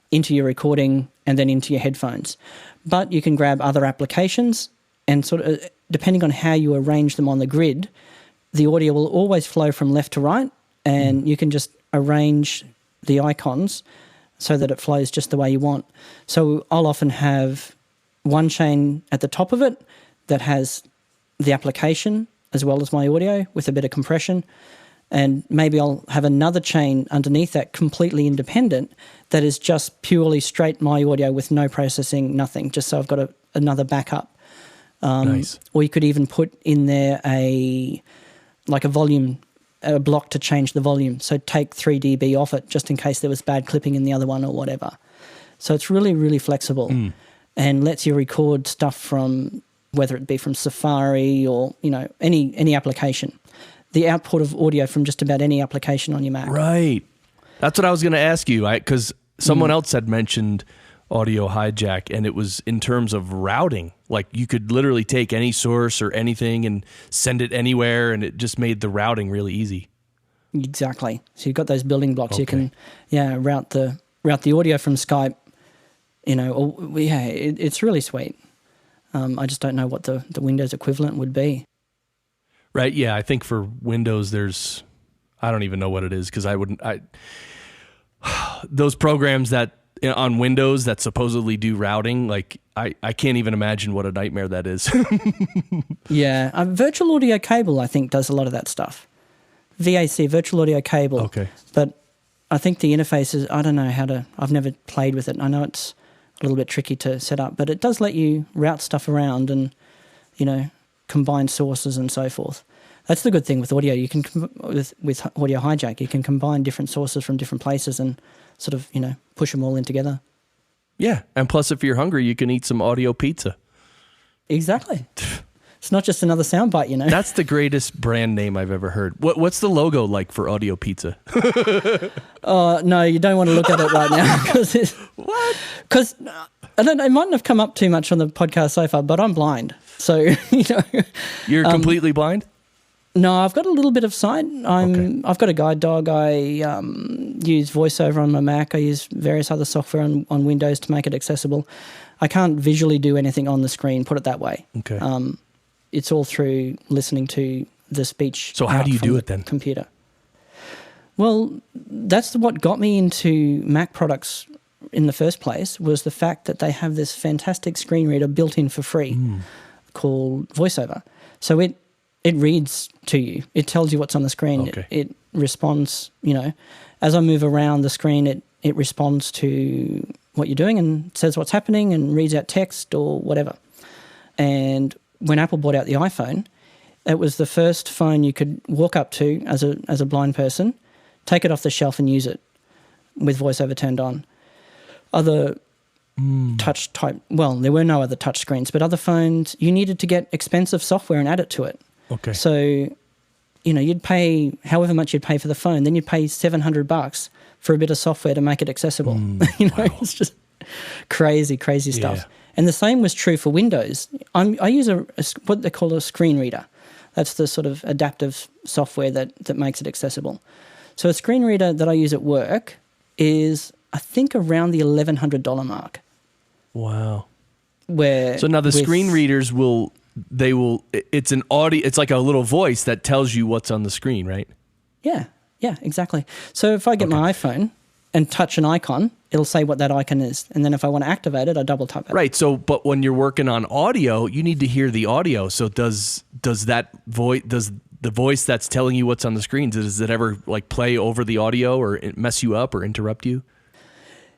into your recording and then into your headphones. But you can grab other applications and sort of, depending on how you arrange them on the grid, the audio will always flow from left to right, and you can just arrange the icons so that it flows just the way you want. So I'll often have one chain at the top of it that has the application as well as my audio with a bit of compression. And maybe I'll have another chain underneath that completely independent that is just purely straight my audio with no processing, nothing, just so I've got another backup. Nice. Or you could even put in there a volume, a block to change the volume. So take 3 dB off it just in case there was bad clipping in the other one or whatever. So it's really, really flexible and lets you record stuff from, whether it be from Safari or, any application. The output of audio from just about any application on your Mac. Right. That's what I was going to ask you, because someone else had mentioned Audio Hijack, and it was in terms of routing. Like you could literally take any source or anything and send it anywhere, and it just made the routing really easy. Exactly. So you've got those building blocks. Okay. You can, route the audio from Skype. It's really sweet. I just don't know what the Windows equivalent would be. Right, yeah, I think for Windows I don't even know what it is, because those programs that on Windows that supposedly do routing, like I can't even imagine what a nightmare that is. Yeah, virtual audio cable I think does a lot of that stuff. VAC, virtual audio cable. Okay. But I think the interface is, I don't know I've never played with it. I know it's a little bit tricky to set up, but it does let you route stuff around and, combine sources and so forth. That's the good thing with audio. You can with Audio Hijack, you can combine different sources from different places and sort of push them all in together. Yeah, and plus if you're hungry, you can eat some audio pizza. Exactly. It's not just another soundbite, That's the greatest brand name I've ever heard. What's the logo like for audio pizza? No, you don't want to look at it right now because What? Because I don't know, it mightn't have come up too much on the podcast so far, but I'm blind. So, You're completely blind? No, I've got a little bit of sight. I've got a guide dog. I use VoiceOver on my Mac. I use various other software on Windows to make it accessible. I can't visually do anything on the screen, put it that way. Okay. It's all through listening to the speech. So how do you do it then? Computer. Well, that's what got me into Mac products in the first place, was the fact that they have this fantastic screen reader built in for free called VoiceOver. So it reads to you. It tells you what's on the screen. Okay. It responds, as I move around the screen, it responds to what you're doing and says what's happening and reads out text or whatever. And when Apple brought out the iPhone, it was the first phone you could walk up to as a blind person, take it off the shelf and use it with VoiceOver turned on. Other touch type, well, there were no other touch screens, but other phones, you needed to get expensive software and add it to it. Okay. So, you'd pay however much you'd pay for the phone, then you'd pay $700 for a bit of software to make it accessible. Wow. It's just crazy stuff. Yeah. And the same was true for Windows. I use what they call a screen reader. That's the sort of adaptive software that makes it accessible. So a screen reader that I use at work is, I think, around the $1,100 mark. Wow. So now the screen readers it's an audio, it's like a little voice that tells you what's on the screen, right? Yeah, exactly. So if I get my iPhone and touch an icon, it'll say what that icon is. And then if I want to activate it, I double tap it. Right. So, but when you're working on audio, you need to hear the audio. So does the voice that's telling you what's on the screen, does it ever like play over the audio or mess you up or interrupt you?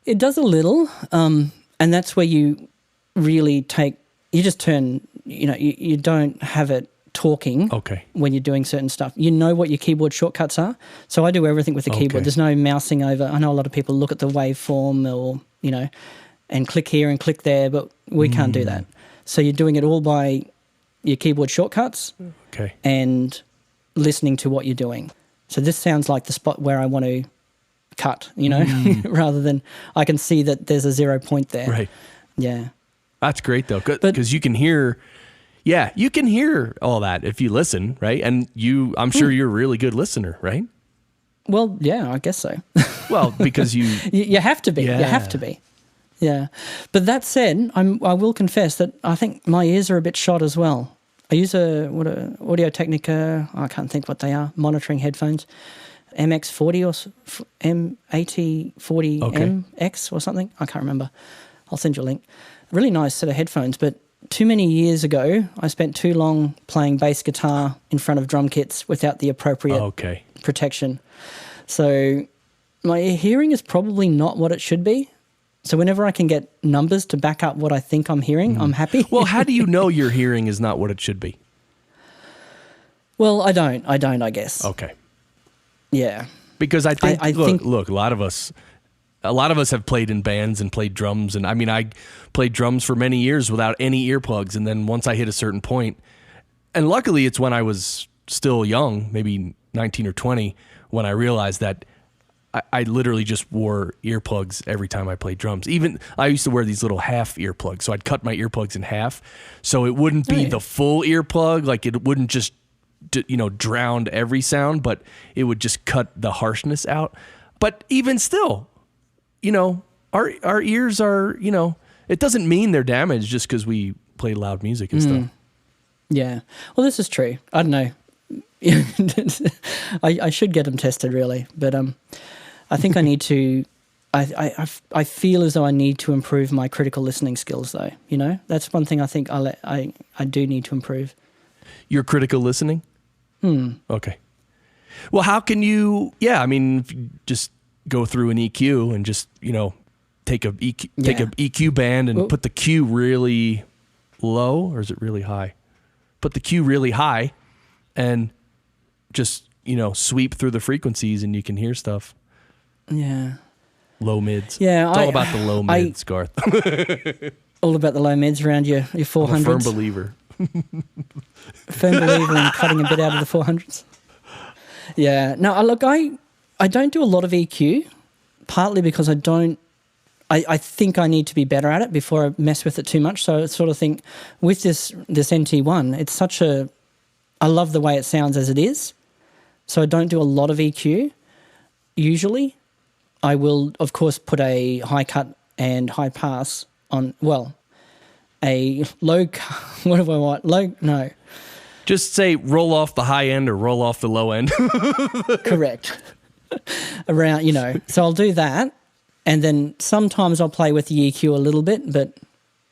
It does a little. And that's where you really you just turn, you don't have it talking when you're doing certain stuff. You know what your keyboard shortcuts are. So I do everything with the keyboard. There's no mousing over. I know a lot of people look at the waveform or, and click here and click there, but we can't do that. So you're doing it all by your keyboard shortcuts and listening to what you're doing. So this sounds like the spot where I want to cut, rather than I can see that there's a 0 point there. Right. Yeah. That's great though, because you can hear all that if you listen, right? And I'm sure you're a really good listener, right? Well, yeah, I guess so. Well, because you have to be. Yeah. You have to be. Yeah. But that said, I will confess that I think my ears are a bit shot as well. I use a Audio Technica, I can't think what they are, monitoring headphones, MX40 or M8040MX or something. I can't remember. I'll send you a link. Really nice set of headphones, but too many years ago, I spent too long playing bass guitar in front of drum kits without the appropriate protection. So my hearing is probably not what it should be. So whenever I can get numbers to back up what I think I'm hearing, I'm happy. Well, how do you know your hearing is not what it should be? Well, I don't, I guess. Okay. Yeah. Because I think, look, a lot of us have played in bands and played drums. And I mean, I played drums for many years without any earplugs. And then once I hit a certain point, and luckily it's when I was still young, maybe 19 or 20, when I realized that I literally just wore earplugs every time I played drums. Even I used to wear these little half earplugs. So I'd cut my earplugs in half. So it wouldn't be the full earplug. Like it wouldn't just, drown every sound, but it would just cut the harshness out. But even still, our ears are, it doesn't mean they're damaged just because we play loud music and stuff. Yeah. Well, this is true. I don't know. I should get them tested, really. But I think I need to. I feel as though I need to improve my critical listening skills, though. That's one thing I think I do need to improve. Your critical listening? Okay. Well, how can you? Yeah, I mean, if you just go through an EQ and just take a EQ band and put the Q really low, or is it really high? Put the Q really high, and just sweep through the frequencies, and you can hear stuff. Yeah. Low mids. Yeah, it's all about the low mids, Garth. All about the low mids around your 400s. I'm a firm believer. Firm believer in cutting a bit out of the 400s. Yeah. No, look, I don't do a lot of EQ, partly because I think I need to be better at it before I mess with it too much. So I sort of think with this NT1, it's I love the way it sounds as it is. So I don't do a lot of EQ. Usually I will, of course, put a high cut and high pass on, a low, what do I want? No. Just say roll off the high end or roll off the low end. Correct. Around, so I'll do that. And then sometimes I'll play with the EQ a little bit. But,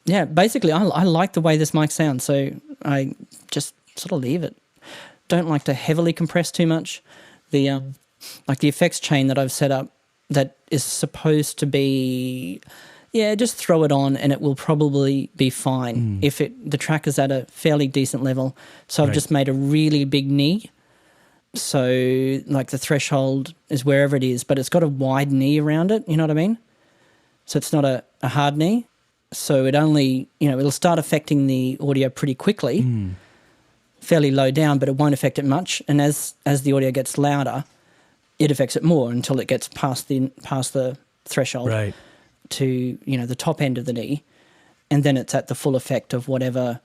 yeah, basically I like the way this mic sounds. So I just sort of leave it. Don't like to heavily compress too much. The effects chain that I've set up that is supposed to be, just throw it on and it will probably be fine if the track is at a fairly decent level. So I've just made a really big knee. So like the threshold is wherever it is, but it's got a wide knee around it, you know what I mean? So it's not a hard knee. So it only, it'll start affecting the audio pretty quickly, fairly low down, but it won't affect it much. And as the audio gets louder, it affects it more until it gets past the threshold to, the top end of the knee. And then it's at the full effect of whatever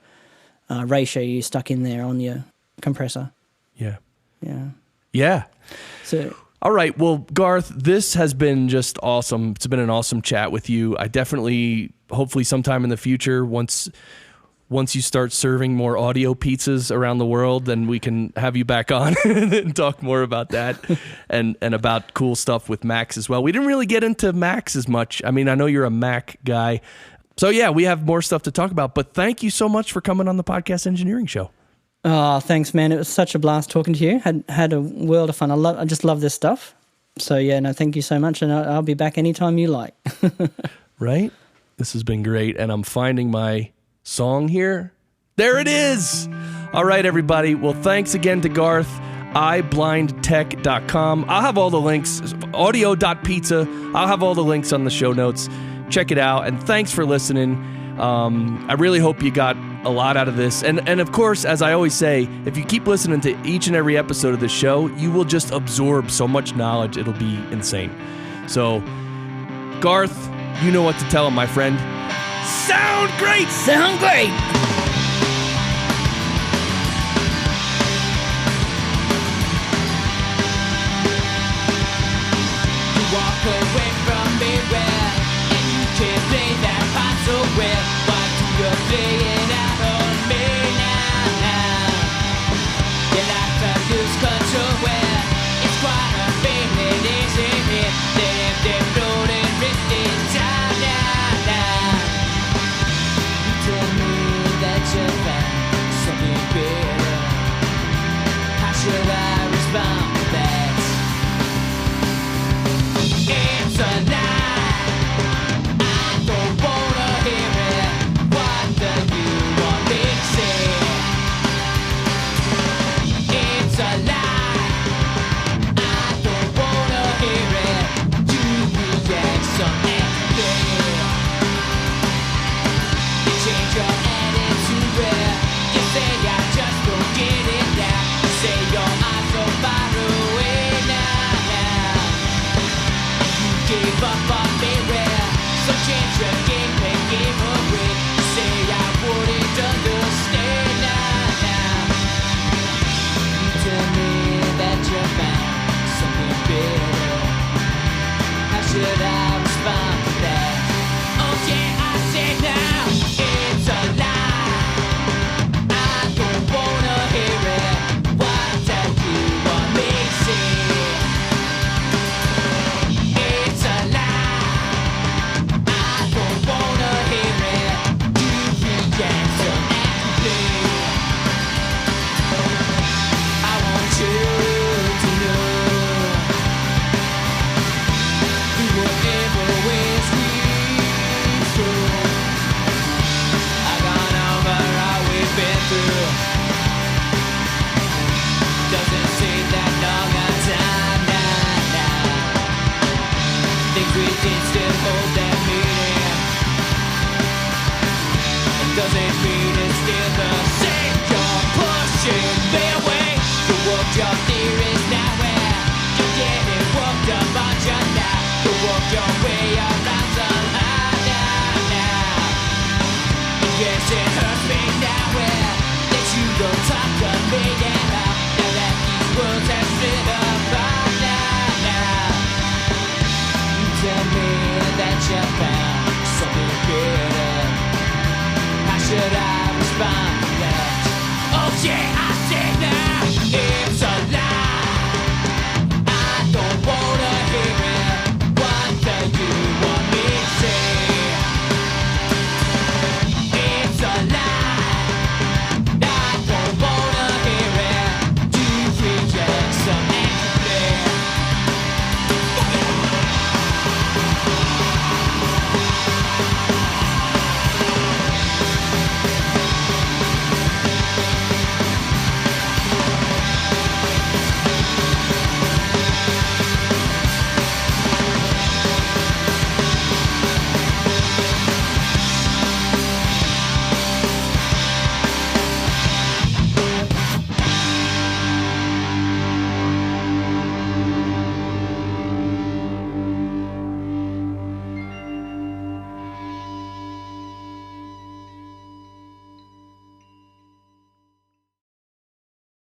ratio you stuck in there on your compressor. Yeah. Yeah. So, all right. Well, Garth, this has been just awesome. It's been an awesome chat with you. I definitely, hopefully sometime in the future, once you start serving more audio pizzas around the world, then we can have you back on and talk more about that and about cool stuff with Macs as well. We didn't really get into Macs as much. I mean, I know you're a Mac guy. So yeah, we have more stuff to talk about, but thank you so much for coming on the Podcast Engineering Show. Oh, thanks, man. It was such a blast talking to you. Had a world of fun. I just love this stuff. So yeah, no, thank you so much, and I'll be back anytime you like. Right? This has been great, and I'm finding my song here. There it is. All right, everybody. Well, thanks again to Garth. iBlindTech.com. I'll have all the links. Audio.pizza. I'll have all the links on the show notes. Check it out, and thanks for listening. I really hope you got a lot out of this. And of course, as I always say, if you keep listening to each and every episode of this show, you will just absorb so much knowledge. It'll be insane. So, Garth, you know what to tell him, my friend. Sound great! Sound great! You walk away from me well, and you can't play that part so well. Why do you play it out on me now? You like to lose control well. It's quite a feeling, isn't it? Let them know and rip it down now. You tell me such a game, play game.